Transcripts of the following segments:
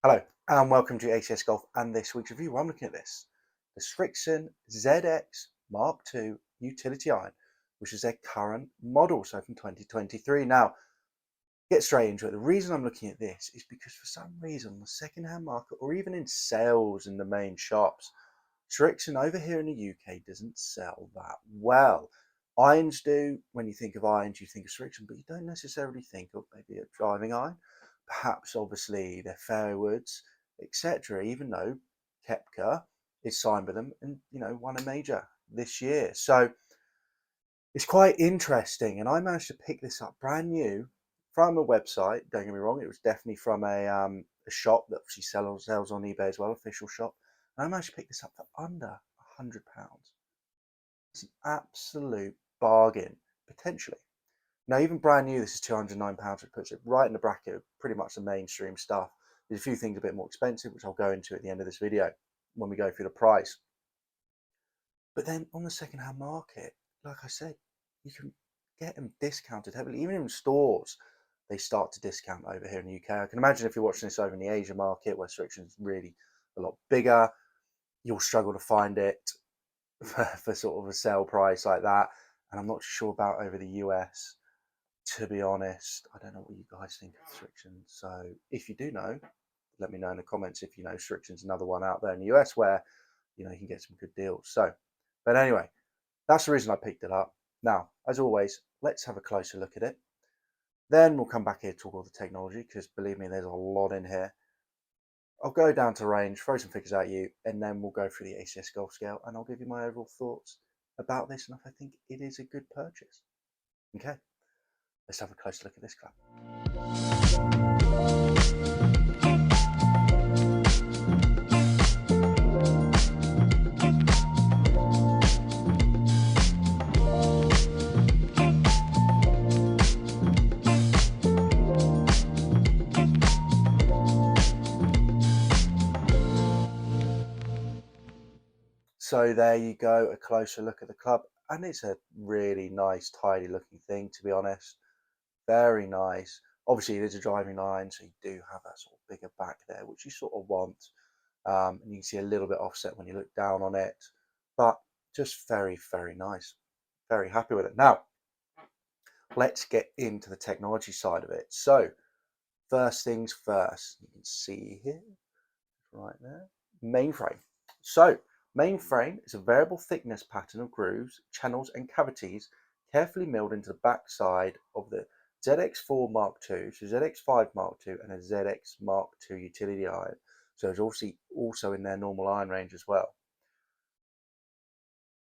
Hello and welcome to ACS Golf and this week's review. I'm looking at this, the Srixon ZX Mark II utility iron, which is their current model, so from 2023. Now, get straight into it. The reason I'm looking at this is because for some reason on the second-hand market or even in sales in the main shops, Srixon over here in the UK doesn't sell that well. Irons do. When you think of irons, you think of Srixon, but you don't necessarily think of maybe a driving iron. Perhaps, obviously, their fairwoods, etc. Even though Kepka is signed with them and won a major this year, so it's quite interesting. And I managed to pick this up brand new from a website. Don't get me wrong; it was definitely from a shop that she sells on eBay as well, official shop. And I managed to pick this up for under £100. It's an absolute bargain, potentially. Now, even brand new, this is £209, which puts it right in the bracket of pretty much the mainstream stuff. There's a few things a bit more expensive, which I'll go into at the end of this video when we go through the price. But then on the second-hand market, like I said, you can get them discounted heavily. Even in stores, they start to discount over here in the UK. I can imagine if you're watching this over in the Asia market, where Srixon's really a lot bigger, you'll struggle to find it for sort of a sale price like that. And I'm not sure about over the US. To be honest, I don't know what you guys think of Srixon. So if you do know, let me know in the comments if you know Srixon's another one out there in the US where you can get some good deals. So, but anyway, that's the reason I picked it up. Now, as always, let's have a closer look at it. Then we'll come back here to talk all the technology, because believe me, there's a lot in here. I'll go down to range, throw some figures at you, and then we'll go through the ACS Golf Scale, and I'll give you my overall thoughts about this and if I think it is a good purchase. Okay, let's have a closer look at this club. So there you go, a closer look at the club, and it's a really nice, tidy looking thing, to be honest. Very nice. Obviously, it is a driving iron, so you do have that sort of bigger back there, which you sort of want. And you can see a little bit offset when you look down on it, but just very, very nice. Very happy with it. Now, let's get into the technology side of it. So, first things first, you can see here, right there, mainframe. So, mainframe is a variable thickness pattern of grooves, channels, and cavities carefully milled into the backside of the ZX4 Mark II, so ZX5 Mark II, and a ZX Mark II utility iron. So it's also in their normal iron range as well.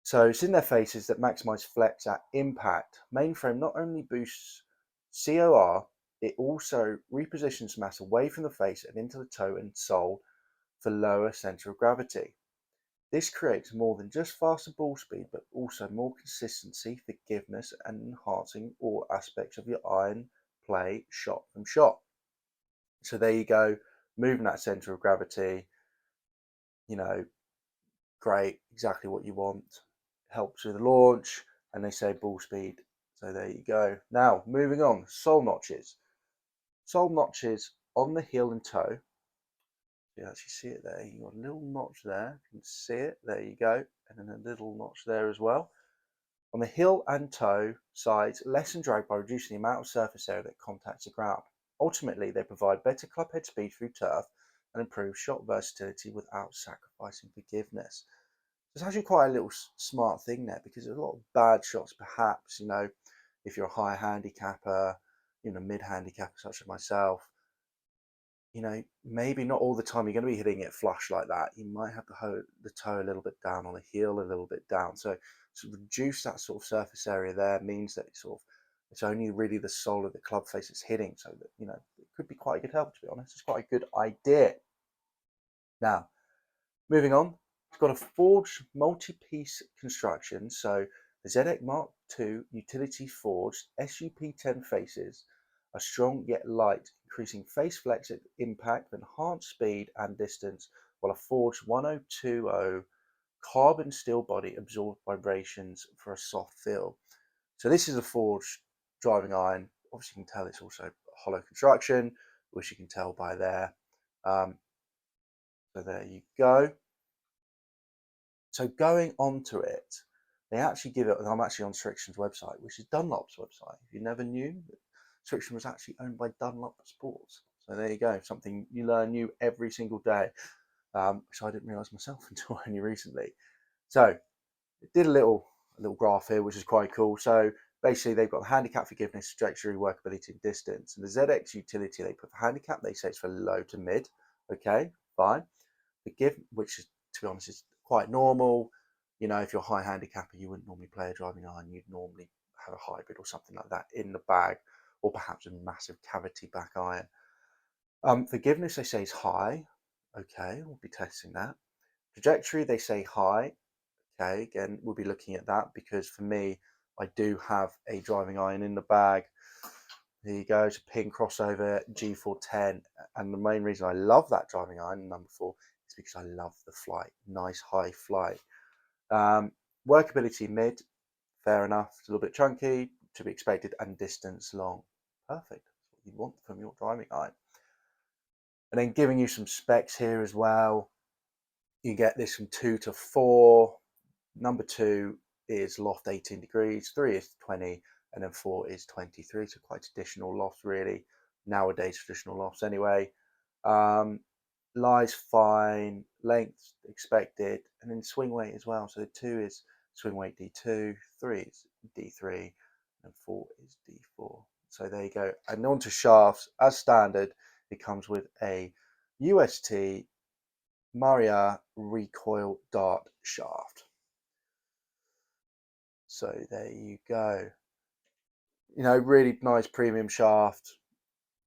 So it's in their faces that maximize flex at impact. Mainframe not only boosts COR, it also repositions mass away from the face and into the toe and sole for lower center of gravity. This creates more than just faster ball speed, but also more consistency, forgiveness, and enhancing all aspects of your iron play shot from shot. So there you go, moving that center of gravity, great, exactly what you want. Helps with the launch, and they say ball speed. So there you go. Now, moving on, sole notches. Sole notches on the heel and toe. You actually see it there. You've got a little notch there. You can see it. There you go. And then a little notch there as well. On the heel and toe sides, lessen drag by reducing the amount of surface area that contacts the ground. Ultimately, they provide better club head speed through turf and improve shot versatility without sacrificing forgiveness. It's actually quite a little smart thing there, because there's a lot of bad shots, perhaps, if you're a high handicapper, mid handicapper such as myself, maybe not all the time you're going to be hitting it flush like that. You might have the toe a little bit down, on the heel a little bit down. So to reduce that sort of surface area there means that it's only really the sole of the club face it's hitting. So that, it could be quite a good help, to be honest. It's quite a good idea. Now, moving on, it's got a forged multi-piece construction. So the ZX Mark II utility forged SUP10 faces are strong yet light, increasing face flex at impact for enhanced speed and distance, while a forged 1020 carbon steel body absorbs vibrations for a soft feel. So this is a forged driving iron. Obviously you can tell it's also hollow construction, which you can tell by there. So there you go. So going onto it, they actually give it, and I'm actually on Srixon's website, which is Dunlop's website. If you never knew, Srixon was actually owned by Dunlop Sports. So there you go, something you learn new every single day, which I didn't realise myself until only recently. So it did a little graph here, which is quite cool. So basically, they've got the handicap, forgiveness, trajectory, workability, and distance. And the ZX utility they put for handicap, they say it's for low to mid. Okay, fine. Forgive, which is, to be honest, is quite normal. You know, if you're a high handicapper, you wouldn't normally play a driving iron. You'd normally have a hybrid or something like that in the bag, or perhaps a massive cavity back iron. Forgiveness, they say, is high. Okay, we'll be testing that. Trajectory, they say high. Okay, again, we'll be looking at that because for me, I do have a driving iron in the bag. There you go, it's a pin crossover G410. And the main reason I love that driving iron, number 4, is because I love the flight, nice high flight. Workability mid, fair enough, it's a little bit chunky, to be expected, and distance long. Perfect, that's what you want from your driving iron. And then giving you some specs here as well. You get this from 2 to 4. Number 2 is loft 18 degrees, 3 is 20, and then 4 is 23. So quite traditional lofts, really. Nowadays, traditional lofts anyway. Lies fine, length expected, and then swing weight as well. So 2 is swing weight D2, 3 is D3, and 4 is D4. So there you go. And on to shafts, as standard, it comes with a UST Maria recoil dart shaft. So there you go. You know, really nice premium shaft.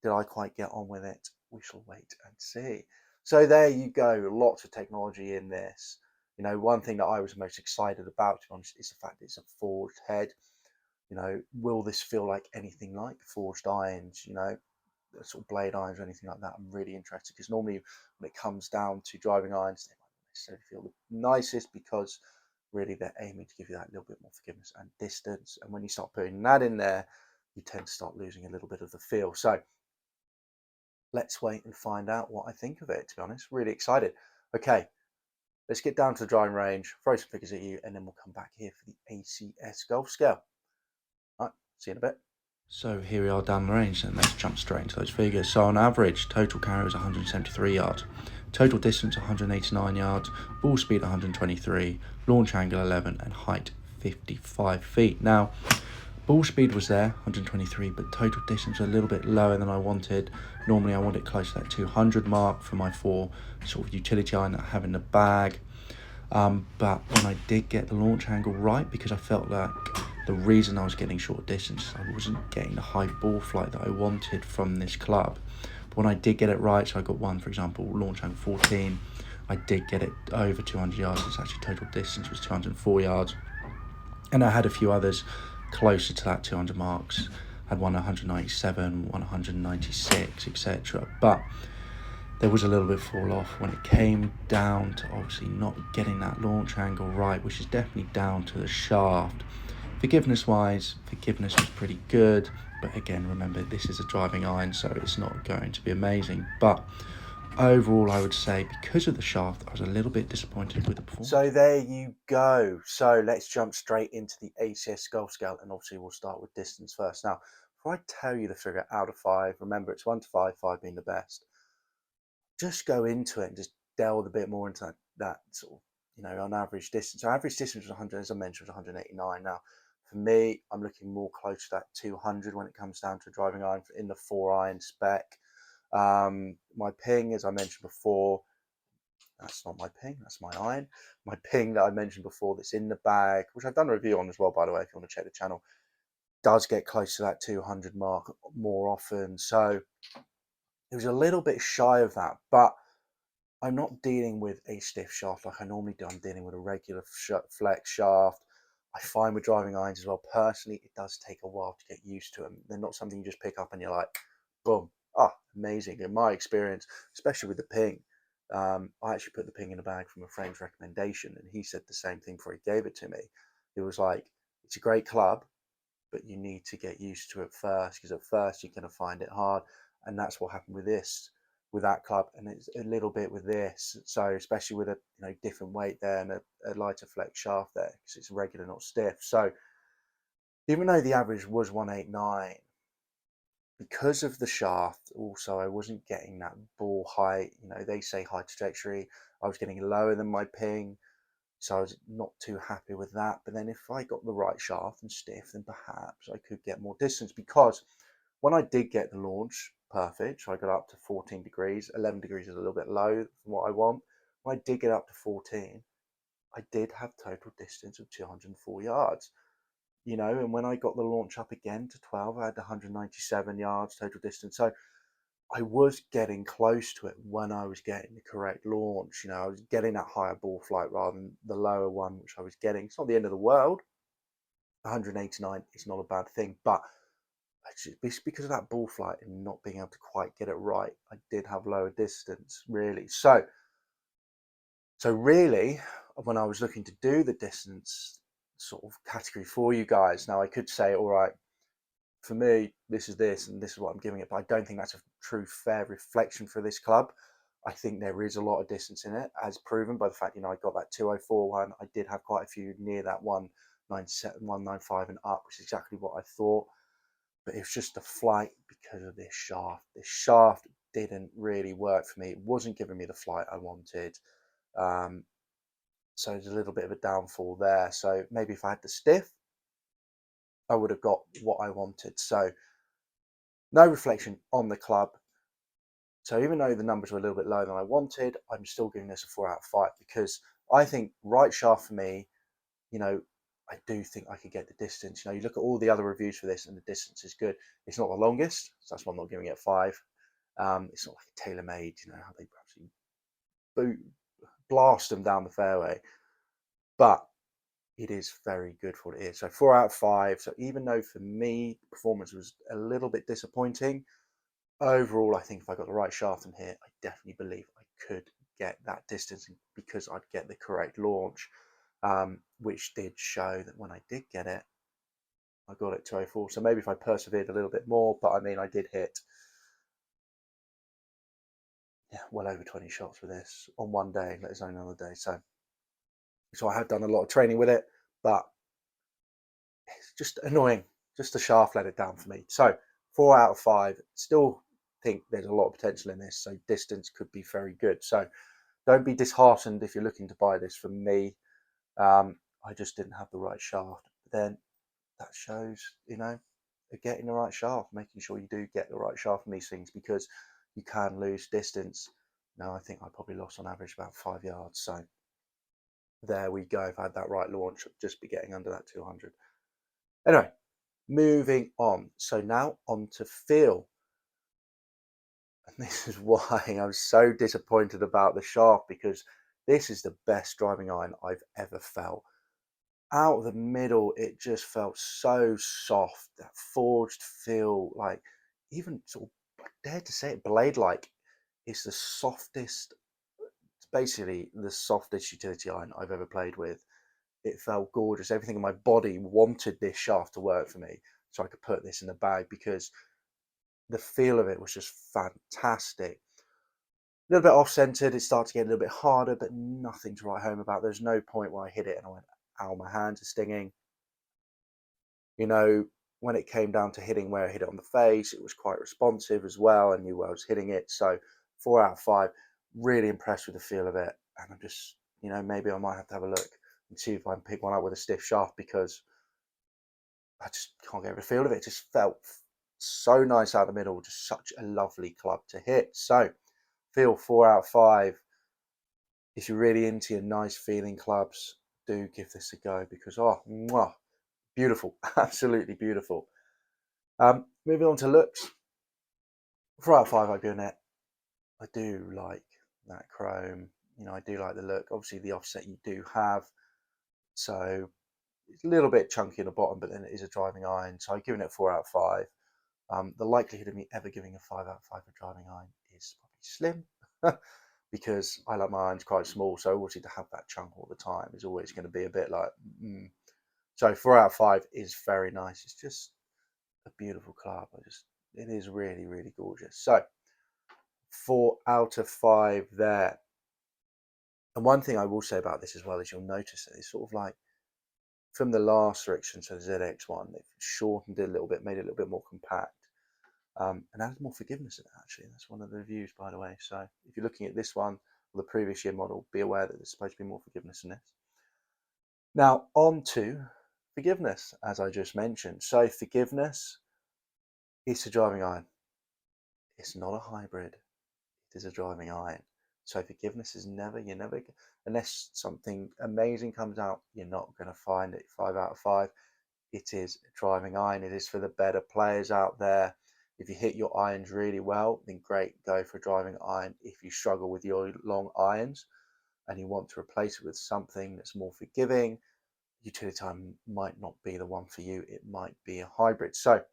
Did I quite get on with it? We shall wait and see. So there you go. Lots of technology in this. You know, one thing that I was most excited about, to be honest, is the fact it's a forged head. You know, will this feel like anything like forged irons? You know, sort of blade irons or anything like that. I'm really interested because normally when it comes down to driving irons, they might not necessarily feel the nicest because really they're aiming to give you that little bit more forgiveness and distance. And when you start putting that in there, you tend to start losing a little bit of the feel. So let's wait and find out what I think of it, to be honest. Really excited. Okay, let's get down to the driving range, throw some figures at you, and then we'll come back here for the ACS golf scale. All right, see you in a bit. So here we are down the range, and let's jump straight into those figures. So on average, total carry was 173 yards, total distance 189 yards, ball speed 123, launch angle 11, and height 55 feet. Now, ball speed was there, 123, but total distance was a little bit lower than I wanted. Normally I want it close to that 200 mark for my 4 sort of utility iron that I have in the bag. But when I did get the launch angle right, because I felt like the reason I was getting short distance, I wasn't getting the high ball flight that I wanted from this club. But when I did get it right, so I got one, for example, launch angle 14, I did get it over 200 yards. It's actually total distance was 204 yards. And I had a few others closer to that 200 marks. I had one 197, one 196, etc. But there was a little bit fall off when it came down to obviously not getting that launch angle right, which is definitely down to the shaft. Forgiveness wise, forgiveness was pretty good, but again, remember this is a driving iron, so it's not going to be amazing. But overall, I would say because of the shaft, I was a little bit disappointed with the performance. So there you go. So let's jump straight into the ACS golf scale, and obviously we'll start with distance first. Now, before I tell you the figure out of 5, remember it's 1 to 5, 5 being the best. Just go into it and just delve a bit more into that sort of, you know, on average distance. So average distance was 100, as I mentioned, was 189. Now, for me, I'm looking more close to that 200 when it comes down to a driving iron in the 4 iron spec. My ping, as I mentioned before, that's not my ping, that's my iron. My ping that I mentioned before that's in the bag, which I've done a review on as well, by the way, if you want to check the channel, does get close to that 200 mark more often. So it was a little bit shy of that, but I'm not dealing with a stiff shaft like I normally do. I'm dealing with a regular flex shaft. I find with driving irons as well, personally, it does take a while to get used to them. They're not something you just pick up and you're like, boom, amazing. In my experience, especially with the ping, I actually put the ping in a bag from a friend's recommendation, and he said the same thing before he gave it to me. It was like, it's a great club, but you need to get used to it first, because at first you're going to find it hard. And that's what happened with this. with that club, and it's a little bit with this. So especially with a different weight there and a lighter flex shaft there, because it's regular, not stiff. So even though the average was 189, because of the shaft, also I wasn't getting that ball height. They say high trajectory. I was getting lower than my ping, so I was not too happy with that. But then if I got the right shaft and stiff, then perhaps I could get more distance, because when I did get the launch perfect, so I got up to 14 degrees, 11 degrees is a little bit low from what I want. When I did get up to 14, I did have total distance of 204 yards. And when I got the launch up again to 12, I had 197 yards total distance. So I was getting close to it when I was getting the correct launch. I was getting that higher ball flight rather than the lower one, which I was getting. It's not the end of the world. 189 is not a bad thing, but it's because of that ball flight and not being able to quite get it right, I did have lower distance, really. So really, when I was looking to do the distance sort of category for you guys, now I could say, all right, for me, this is this, and this is what I'm giving it, but I don't think that's a true fair reflection for this club. I think there is a lot of distance in it, as proven by the fact, I got that 204 one. I did have quite a few near that 197, 195 and up, which is exactly what I thought. But it's just the flight because of this shaft. This shaft didn't really work for me. It wasn't giving me the flight I wanted. So there's a little bit of a downfall there. So maybe if I had the stiff, I would have got what I wanted. So no reflection on the club. So even though the numbers were a little bit lower than I wanted, I'm still giving this a 4 out of 5, because I think right shaft for me, I do think I could get the distance. You look at all the other reviews for this and the distance is good. It's not the longest, so that's why I'm not giving it a 5. It's not like a tailor-made, how they absolutely blast them down the fairway. But it is very good for what it is. So 4 out of 5. So even though for me, the performance was a little bit disappointing, overall, I think if I got the right shaft in here, I definitely believe I could get that distance, because I'd get the correct launch, which did show that when I did get it, I got it 204. So maybe if I persevered a little bit more, but I mean, I did hit well over 20 shots with this on one day, let alone another day. So I have done a lot of training with it, but it's just annoying. Just the shaft let it down for me. So 4 out of 5. Still think there's a lot of potential in this. So distance could be very good. So don't be disheartened if you're looking to buy this from me. I just didn't have the right shaft. But then that shows, getting the right shaft, making sure you do get the right shaft from these things, because you can lose distance. Now, I think I probably lost on average about 5 yards. So there we go. If I had that right launch, I'd just be getting under that 200. Anyway, moving on. So now on to feel. And this is why I'm so disappointed about the shaft, because this is the best driving iron I've ever felt. Out of the middle, it just felt so soft, that forged feel, like even sort of, I dare to say it, blade-like. It's the softest, it's basically the softest utility iron I've ever played with. It felt gorgeous. Everything in my body wanted this shaft to work for me, so I could put this in the bag, because the feel of it was just fantastic. A little bit off-centered, it started to get a little bit harder, but nothing to write home about. There's no point where I hit it and I went, ow, my hands are stinging. When it came down to hitting where I hit it on the face, it was quite responsive as well. I knew where I was hitting it. So 4 out of 5, really impressed with the feel of it. And I'm just, maybe I might have to have a look and see if I can pick one up with a stiff shaft, because I just can't get a feel of it. It just felt so nice out the middle, just such a lovely club to hit. So feel 4 out of 5. If you're really into your nice feeling clubs, do give this a go, because mwah, beautiful, absolutely beautiful. Moving on to looks, 4 out of 5 I've given it. I do like that chrome. I do like the look. Obviously, the offset you do have, so it's a little bit chunky in the bottom, but then it is a driving iron. So I've given it 4 out of 5. The likelihood of me ever giving a 5 out of 5 for driving iron is probably slim, because I like my irons quite small. So obviously to have that chunk all the time is always going to be a bit like, So 4 out of 5 is very nice. It's just a beautiful club. It is really, really gorgeous. So 4 out of 5 there. And one thing I will say about this as well is you'll notice that it's sort of like from the last srixon, so the ZX one, they've shortened it a little bit, made it a little bit more compact, and added more forgiveness in it, actually. That's one of the reviews, by the way. So if you're looking at this one or the previous year model, be aware that there's supposed to be more forgiveness in this. Now, on to forgiveness, as I just mentioned. So forgiveness is a driving iron. It's not a hybrid. It is a driving iron. So forgiveness is you're never, unless something amazing comes out, you're not going to find it 5 out of 5. It is a driving iron. It is for the better players out there. If you hit your irons really well, then great, go for a driving iron. If you struggle with your long irons and you want to replace it with something that's more forgiving, utility iron might not be the one for you. It might be a hybrid. So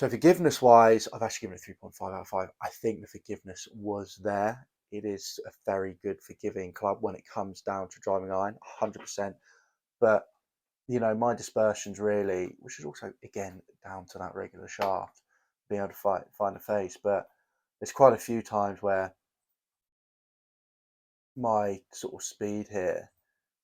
forgiveness wise, I've actually given it 3.5 out of 5. I think the forgiveness was there. It is a very good forgiving club when it comes down to driving iron, 100%. But my dispersions really, which is also again down to that regular shaft, being able to find a face. But there's quite a few times where my sort of speed here,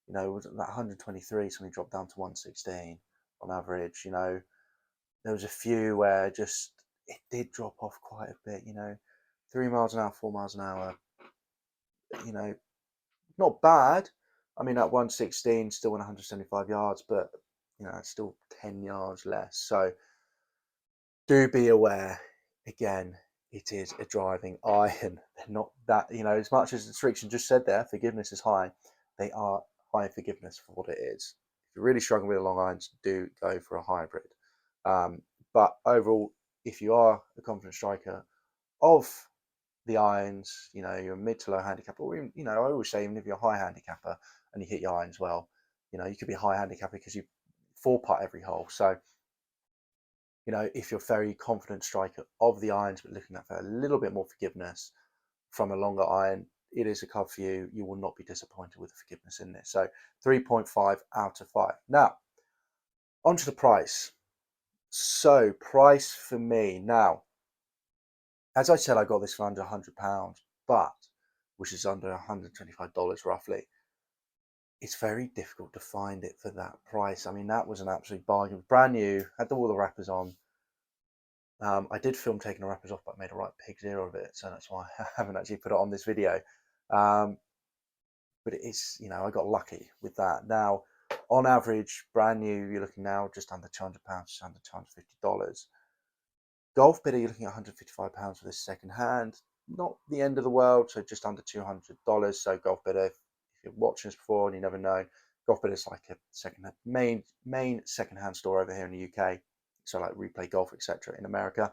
was that 123, suddenly dropped down to 116 on average. There was a few where just it did drop off quite a bit. 3 miles an hour, 4 miles an hour. Not bad. I mean, at 116, still 175 yards, but it's still 10 yards less. So do be aware. Again, it is a driving iron. They're not that, as much as the srixon just said there, forgiveness is high. They are high forgiveness for what it is. If you're really struggling with the long irons, do go for a hybrid. But overall, if you are a confident striker of the irons, you're a mid to low handicapper, or even, I always say, even if you're a high handicapper and you hit your irons well, you could be a high handicapper because you 4-putt every hole. So, if you're a very confident striker of the irons, but looking at for a little bit more forgiveness from a longer iron, it is a club for you. You will not be disappointed with the forgiveness in this. So 3.5 out of 5. Now, onto the price. So price for me now, as I said, I got this for under £100, but which is under $125 roughly. It's very difficult to find it for that price. I mean, that was an absolute bargain. Brand new, had all the wrappers on. I did film taking the wrappers off, but I made a right pig's ear of it, so that's why I haven't actually put it on this video. But it is, I got lucky with that. Now, on average, brand new, you're looking now just under £200, just under $250. Golf bidder, you're looking at £155 for this second hand. Not the end of the world, so just under $200. So golf bidder, if you're watching this before and you never know, golf bidder is like a second-hand, main second-hand store over here in the UK. So like Replay Golf, etc. in America.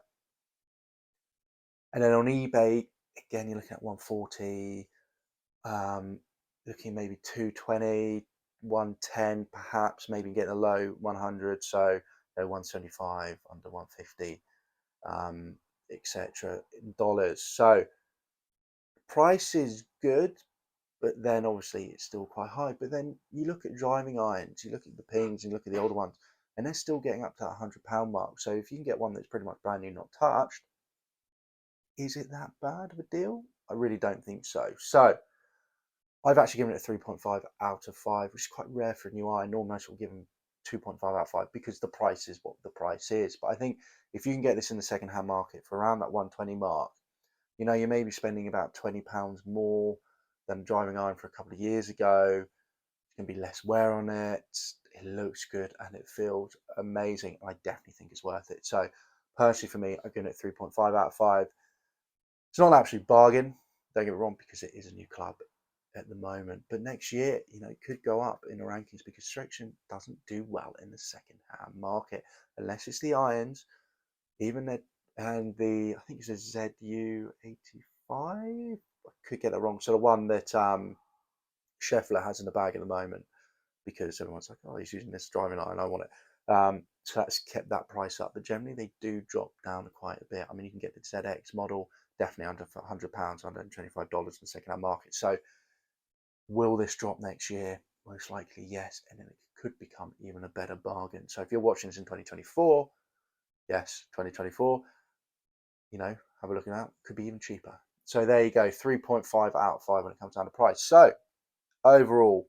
And then on eBay, again, you're looking at 140, looking maybe 220, 110, perhaps, maybe getting a low 100, so 175, under 150. Etc. in dollars. So price is good, but then obviously it's still quite high. But then you look at driving irons, you look at the pings, you look at the older ones, and they're still getting up to that £100 mark. So if you can get one that's pretty much brand new, not touched, is it that bad of a deal? I really don't think so. So I've actually given it a 3.5 out of 5, which is quite rare for a new iron. Normally I will give them 2.5 out of 5 because the price is what the price is. But I think if you can get this in the second-hand market for around that 120 mark, you may be spending about £20 more than a driving iron for a couple of years ago. There's going to be less wear on it. It looks good and it feels amazing. I definitely think it's worth it. So personally for me, I've given it 3.5 out of 5. It's not an absolute bargain, don't get me wrong, because it is a new club at the moment. But next year, it could go up in the rankings because srixon doesn't do well in the second-hand market unless it's the irons, even the and the I think it's a ZU85. I could get that wrong. So the one that Scheffler has in the bag at the moment, because everyone's like, oh, he's using this driving iron, I want it. So that's kept that price up. But generally, they do drop down quite a bit. I mean, you can get the ZX model definitely under £100, under $125 in the second-hand market. So will this drop next year? Most likely, yes. And then it could become even a better bargain. So if you're watching this in 2024, yes, 2024, have a look at that. Could be even cheaper. So there you go, 3.5 out of 5 when it comes down to price. So overall,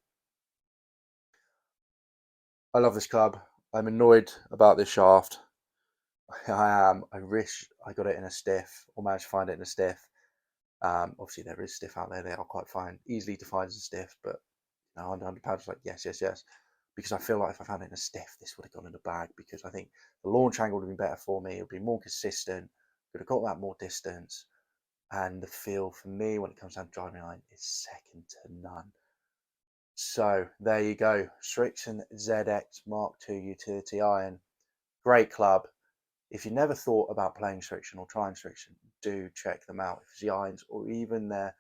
I love this club. I'm annoyed about this shaft. I am. I wish I got it in a stiff or managed to find it in a stiff. Obviously, there is stiff out there. They are quite fine, easily to find as a stiff, but you know, £100 like yes, yes, yes. Because I feel like if I found it in a stiff, this would have gone in a bag. Because I think the launch angle would have been better for me. It would be more consistent. Could have got that more distance. And the feel for me when it comes down to driving iron is second to none. So there you go, srixon ZX Mark II utility iron. Great club. If you never thought about playing srixon or trying srixon, do check them out. If it's the irons or even their,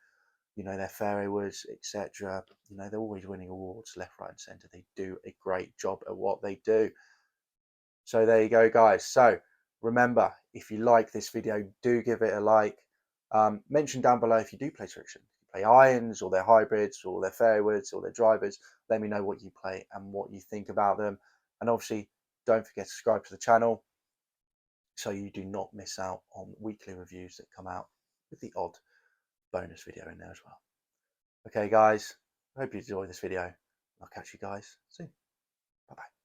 you know, their fairway woods, etc. You know, they're always winning awards left, right, and centre. They do a great job at what they do. So there you go, guys. So remember, if you like this video, do give it a like. Mention down below if you do play srixon. You play irons or their hybrids or their fairways or their drivers. Let me know what you play and what you think about them. And obviously, don't forget to subscribe to the channel so you do not miss out on weekly reviews that come out with the odd bonus video in there as well. Okay, guys, I hope you enjoyed this video. I'll catch you guys soon. Bye-bye.